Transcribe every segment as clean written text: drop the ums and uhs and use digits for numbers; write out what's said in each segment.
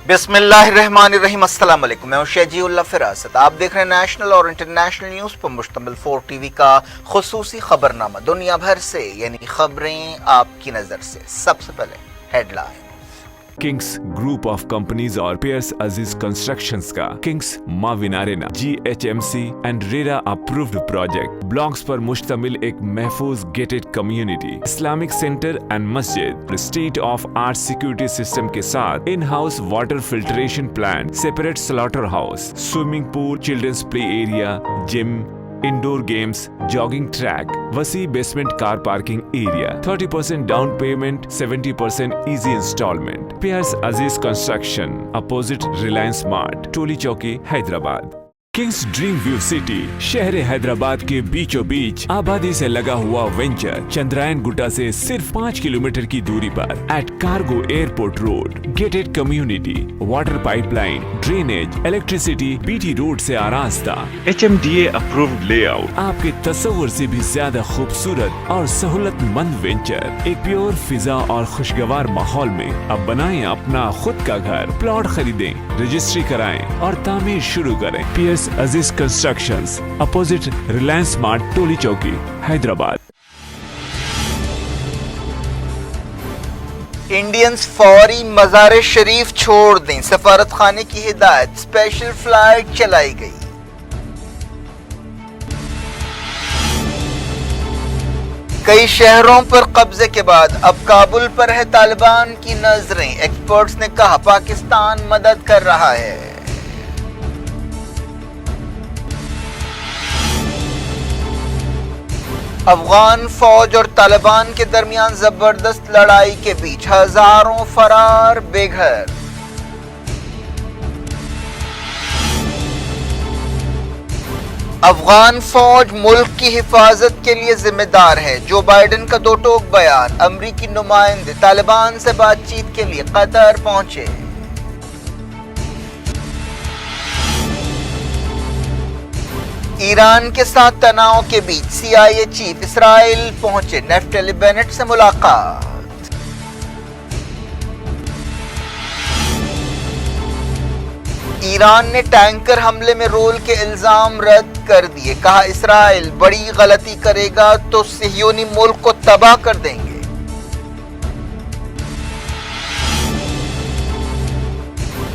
بسم اللہ الرحمن الرحیم، السلام علیکم، میں ہوں شہجی اللہ فراست۔ آپ دیکھ رہے ہیں نیشنل اور انٹرنیشنل نیوز پر مشتمل 4 ٹی وی کا خصوصی خبرنامہ، دنیا بھر سے یعنی خبریں آپ کی نظر سے۔ سب سے پہلے head line. Kings group of companies اور پیئرس عزیز کنسٹرکشنز کا کنگس معاون arena GHMC and RERA approved project blocks پر مشتمل ایک محفوظ gated community, Islamic centre and مسجد، state of art security system کے ساتھ in house water filtration plant, separate slaughter house, swimming pool, children's play area, gym, indoor games, jogging track, وسیع basement car parking area, 30% down payment, 70% easy instalment. Periods Aziz construction, opposite Reliance Mart, Toli Chowki, Hyderabad. Kings Dream View City, شہر حیدرآباد کے بیچوں بیچ آبادی سے لگا ہوا venture, Chandrayan گٹا سے صرف 5 kilometre کی دوری پر، at cargo airport road, gated community, water pipe line, drainage, electricity, BT road سے آراستہ، HMDA اپرووڈ لے آؤٹ، آپ کے تصور سے بھی زیادہ خوبصورت اور سہولت مند وینچر، ایک پیور فضا اور خوشگوار ماحول میں۔ اب بنائیں اپنا خود کا گھر، پلاٹ خریدیں، رجسٹری کرائیں اور تعمیر شروع کریں۔ Periods Aziz constructions, opposite Reliance Mart, Toli Chowki, Hyderabad. Indians فوری مزار شریف چھوڑ دیں، سفارت خانے کی ہدایت، اسپیشل فلائٹ چلائی گئی۔ کئی شہروں پر قبضے کے بعد اب کابل پر ہے طالبان کی نظریں، ایکسپرٹس نے کہا پاکستان مدد کر رہا ہے۔ افغان فوج اور طالبان کے درمیان زبردست لڑائی کے بیچ ہزاروں فرار بے گھر۔ افغان فوج ملک کی حفاظت کے لیے ذمہ دار ہے، جو بائیڈن کا 2 ٹوک بیان۔ امریکی نمائندے طالبان سے بات چیت کے لیے قطر پہنچے۔ ایران کے ساتھ تناؤ کے بیچ CIA چیف اسرائیل پہنچے، نیفتلی بینٹ سے ملاقات۔ ایران نے ٹینکر حملے میں رول کے الزام رد کر دیے، کہا اسرائیل بڑی غلطی کرے گا تو صہیونی ملک کو تباہ کر دیں گے۔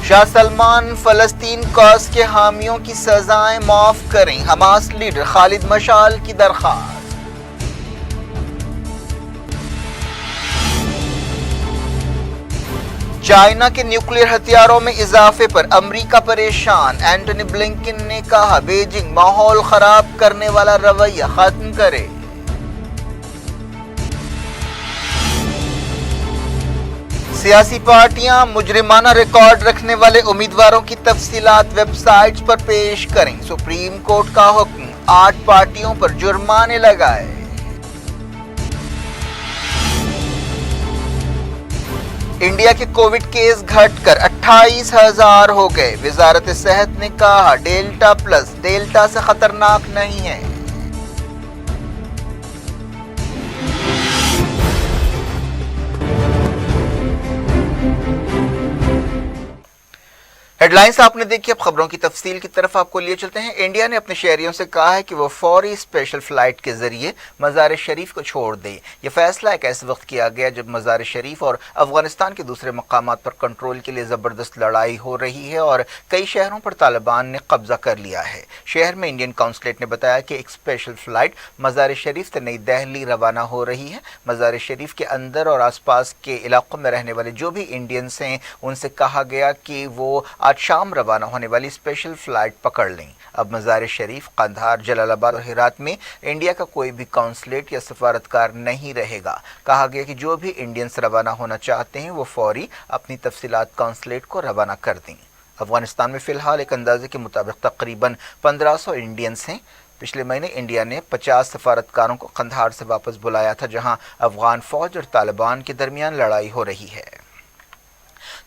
شاہ سلمان فلسطین کاز کے حامیوں کی سزائیں معاف کریں، حماس لیڈر خالد مشعل کی درخواست۔ چائنا کے نیوکلیئر ہتھیاروں میں اضافے پر امریکہ پریشان، اینٹونی بلنکن نے کہا بیجنگ ماحول خراب کرنے والا رویہ ختم کرے۔ سیاسی پارٹیاں مجرمانہ ریکارڈ رکھنے والے امیدواروں کی تفصیلات ویب سائٹس پر پیش کریں، سپریم کورٹ کا حکم، 8 پارٹیوں پر جرمانے لگائے۔ انڈیا کے کووڈ کیس گھٹ کر 28,000 ہو گئے، وزارت صحت نے کہا ڈیلٹا پلس ڈیلٹا سے خطرناک نہیں ہے۔ ہیڈ لائنز آپ نے دیکھی، اب خبروں کی تفصیل کی طرف آپ کو لیے چلتے ہیں۔ انڈیا نے اپنے شہریوں سے کہا ہے کہ وہ فوری اسپیشل فلائٹ کے ذریعے مزار شریف کو چھوڑ دیں۔ یہ فیصلہ ایک ایسے وقت کیا گیا جب مزار شریف اور افغانستان کے دوسرے مقامات پر کنٹرول کے لیے زبردست لڑائی ہو رہی ہے اور کئی شہروں پر طالبان نے قبضہ کر لیا ہے۔ شہر میں انڈین قونصلیٹ نے بتایا کہ ایک اسپیشل فلائٹ مزار شریف سے نئی دہلی روانہ ہو رہی ہے۔ مزار شریف کے اندر اور آس پاس کے علاقوں میں رہنے والے جو بھی انڈینز ہیں ان سے کہا گیا کہ وہ آج شام روانہ ہونے والی اسپیشل فلائٹ پکڑ لیں۔ اب مزار شریف، قندھار، جلال آباد اور ہرات میں انڈیا کا کوئی بھی قونصلیٹ یا سفارتکار نہیں رہے گا۔ کہا گیا کہ جو بھی انڈینز روانہ ہونا چاہتے ہیں وہ فوری اپنی تفصیلات قونصلیٹ کو روانہ کر دیں۔ افغانستان میں فی الحال ایک اندازے کے مطابق تقریباً 1500 انڈینز ہیں۔ پچھلے مہینے انڈیا نے 50 سفارتکاروں کو قندھار سے واپس بلایا تھا، جہاں افغان فوج اور طالبان کے درمیان لڑائی ہو رہی ہے۔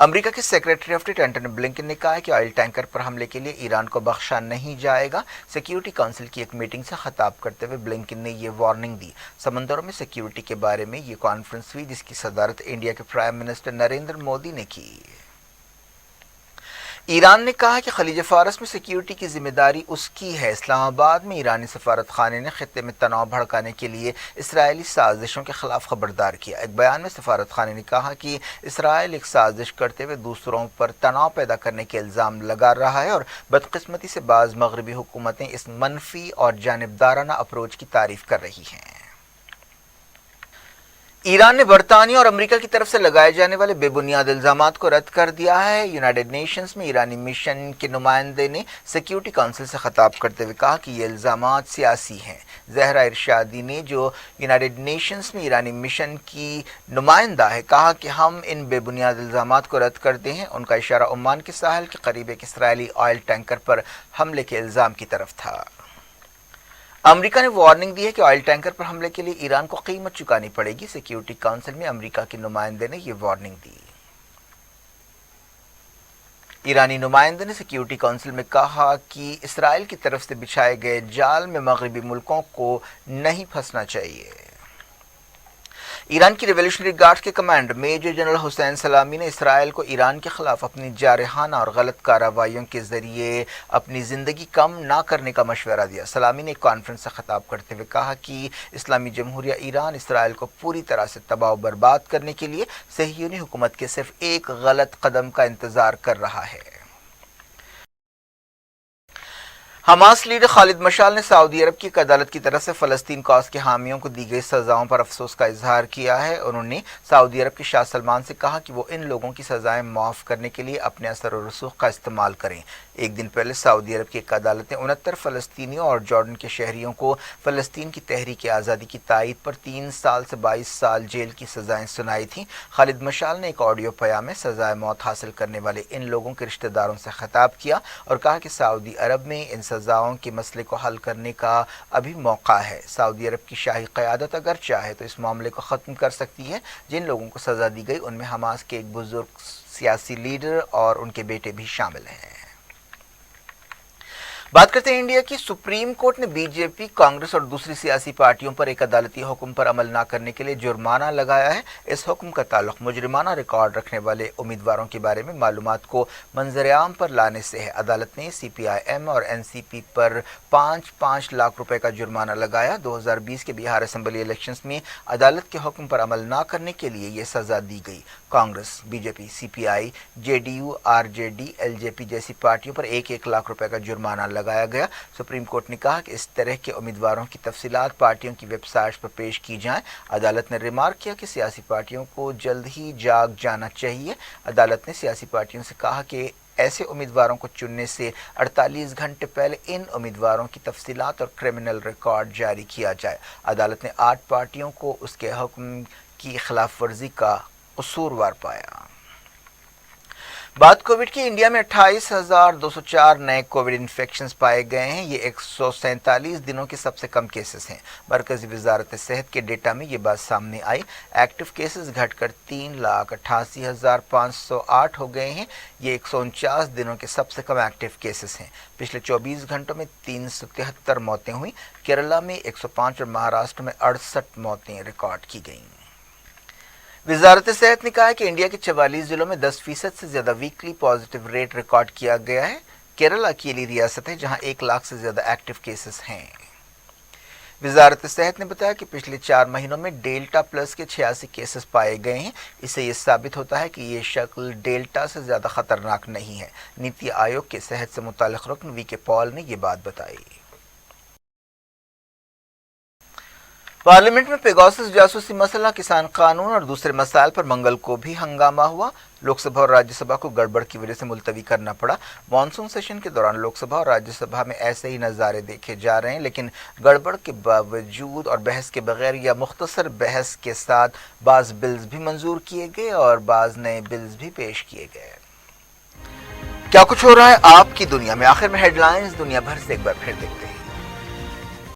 امریکہ کے secretary of state Antony Blinken نے کہا ہے کہ آئل ٹینکر پر حملے کے لیے ایران کو بخشا نہیں جائے گا۔ سیکیورٹی کونسل کی ایک میٹنگ سے خطاب کرتے ہوئے بلنکن نے یہ وارننگ دی۔ سمندروں میں سیکیورٹی کے بارے میں یہ کانفرنس ہوئی جس کی صدارت انڈیا کے پرائم منسٹر نریندر مودی نے کی۔ ایران نے کہا کہ خلیج فارس میں سیکیورٹی کی ذمہ داری اس کی ہے۔ اسلام آباد میں ایرانی سفارت خانے نے خطے میں تناؤ بھڑکانے کے لیے اسرائیلی سازشوں کے خلاف خبردار کیا۔ ایک بیان میں سفارت خانے نے کہا کہ اسرائیل ایک سازش کرتے ہوئے دوسروں پر تناؤ پیدا کرنے کے الزام لگا رہا ہے اور بدقسمتی سے بعض مغربی حکومتیں اس منفی اور جانبدارانہ اپروچ کی تعریف کر رہی ہیں۔ ایران نے برطانیہ اور امریکہ کی طرف سے لگائے جانے والے بے بنیاد الزامات کو رد کر دیا ہے۔ یونائیٹڈ نیشنز میں ایرانی مشن کے نمائندے نے سیکیورٹی کونسل سے خطاب کرتے ہوئے کہا کہ یہ الزامات سیاسی ہیں۔ زہرا ارشادی نے جو یونائیٹڈ نیشنز میں ایرانی مشن کی نمائندہ ہے کہا کہ ہم ان بے بنیاد الزامات کو رد کرتے ہیں۔ ان کا اشارہ عمان کے ساحل کے قریب ایک اسرائیلی آئل ٹینکر پر حملے کے الزام کی طرف تھا۔ امریکہ نے وارننگ دی ہے کہ آئل ٹینکر پر حملے کے لیے ایران کو قیمت چکانی پڑے گی۔ سیکیورٹی کونسل میں امریکہ کے نمائندے نے یہ وارننگ دی۔ ایرانی نمائندے نے سیکیورٹی کونسل میں کہا کہ اسرائیل کی طرف سے بچھائے گئے جال میں مغربی ملکوں کو نہیں پھنسنا چاہیے۔ ایران کی ریولیوشنری گارڈ کے کمانڈر میجر جنرل حسین سلامی نے اسرائیل کو ایران کے خلاف اپنی جارحانہ اور غلط کارروائیوں کے ذریعے اپنی زندگی کم نہ کرنے کا مشورہ دیا۔ سلامی نے ایک کانفرنس سے خطاب کرتے ہوئے کہا کہ اسلامی جمہوریہ ایران اسرائیل کو پوری طرح سے تباہ و برباد کرنے کے لیے صہیونی حکومت کے صرف ایک غلط قدم کا انتظار کر رہا ہے۔ حماس لیڈر خالد مشعل نے سعودی عرب کی ایک عدالت کی طرف سے فلسطین کاز کے حامیوں کو دی گئی سزاؤں پر افسوس کا اظہار کیا ہے۔ انہوں نے سعودی عرب کے شاہ سلمان سے کہا کہ وہ ان لوگوں کی سزائیں معاف کرنے کے لیے اپنے اثر و رسوخ کا استعمال کریں۔ ایک دن پہلے سعودی عرب کی ایک عدالت نے 69 فلسطینیوں اور جارڈن کے شہریوں کو فلسطین کی تحریک آزادی کی تائید پر 3 سال سے 22 سال جیل کی سزائیں سنائی تھیں۔ خالد مشعل نے ایک آڈیو پیام میں سزائے موت حاصل کرنے والے ان لوگوں کے رشتہ داروں سے خطاب کیا اور کہا کہ سعودی عرب میں ان سزاؤں کے مسئلے کو حل کرنے کا ابھی موقع ہے۔ سعودی عرب کی شاہی قیادت اگر چاہے تو اس معاملے کو ختم کر سکتی ہے۔ جن لوگوں کو سزا دی گئی ان میں حماس کے ایک بزرگ سیاسی لیڈر اور ان کے بیٹے بھی شامل ہیں۔ بات کرتے ہیں انڈیا کی۔ سپریم کورٹ نے بی جے پی، کانگریس اور دوسری سیاسی پارٹیوں پر ایک عدالتی حکم پر عمل نہ کرنے کے لیے جرمانہ لگایا ہے۔ اس حکم کا تعلق مجرمانہ ریکارڈ رکھنے والے امیدواروں کے بارے میں معلومات کو منظر عام پر لانے سے ہے۔ عدالت نے سی پی آئی ایم اور این سی پی پر 5 لاکھ روپے کا جرمانہ لگایا۔ 2020 کے بہار اسمبلی الیکشنز میں عدالت کے حکم پر عمل نہ کرنے کے لیے یہ سزا دی گئی۔ Congress, B J P, C P I, J D U, R J D, L J P جیسی پارٹیوں پر 1 لاکھ روپے کا جرمانہ لگایا گیا۔ سپریم کورٹ نے کہا کہ اس طرح کے امیدواروں کی تفصیلات پارٹیوں کی ویب سائٹس پر پیش کی جائیں۔ عدالت نے ریمارک کیا کہ سیاسی پارٹیوں کو جلد ہی جاگ جانا چاہیے۔ عدالت نے سیاسی پارٹیوں سے کہا کہ ایسے امیدواروں کو چننے سے 48 گھنٹے پہلے ان امیدواروں کی تفصیلات اور کرمنل ریکارڈ جاری کیا جائے۔ عدالت نے 8 پارٹیوں کو اس کے حکم کی خلاف ورزی کا قصوروار پایا۔ بات کووڈ کی۔ انڈیا میں 28,204 نئے کووڈ انفیکشنز پائے گئے ہیں۔ یہ 147 دنوں کے سب سے کم کیسز ہیں۔ مرکزی وزارت صحت کے ڈیٹا میں یہ بات سامنے آئی۔ ایکٹیو کیسز گھٹ کر 3,88,508 ہو گئے ہیں۔ یہ 149 دنوں کے سب سے کم ایکٹیو کیسز ہیں۔ پچھلے 24 گھنٹوں میں 373 موتیں ہوئیں۔ کیرلا میں 105 اور مہاراشٹر میں 68 موتیں ریکارڈ کی گئیں۔ وزارت صحت نے کہا ہے کہ انڈیا کے 44 ضلعوں میں 10% سے زیادہ ویکلی پازیٹیو ریٹ ریکارڈ کیا گیا ہے۔ کیرلا اکیلی ریاست ہے جہاں 1 لاکھ سے زیادہ ایکٹیو کیسز ہیں۔ وزارت صحت نے بتایا کہ پچھلے 4 مہینوں میں ڈیلٹا پلس کے 86 کیسز پائے گئے ہیں۔ اس سے یہ ثابت ہوتا ہے کہ یہ شکل ڈیلٹا سے زیادہ خطرناک نہیں ہے۔ نیتی آیوگ کے صحت سے متعلق رکن وی کے پال نے یہ بات بتائی۔ پارلیمنٹ میں پیگاسس جاسوسی مسئلہ، کسان قانون اور دوسرے مسائل پر منگل کو بھی ہنگامہ ہوا۔ لوک سبھا اور راجیہ سبھا کو گڑبڑ کی وجہ سے ملتوی کرنا پڑا۔ مانسون سیشن کے دوران لوک سبھا اور راجیہ سبھا میں ایسے ہی نظارے دیکھے جا رہے ہیں، لیکن گڑبڑ کے باوجود اور بحث کے بغیر یا مختصر بحث کے ساتھ بعض بلز بھی منظور کیے گئے اور بعض نئے بلز بھی پیش کیے گئے۔ کیا کچھ ہو رہا ہے آپ کی دنیا میں؟ آخر میں ہیڈ لائنز دنیا بھر سے ایک بار پھر دیکھتے ہیں۔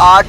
8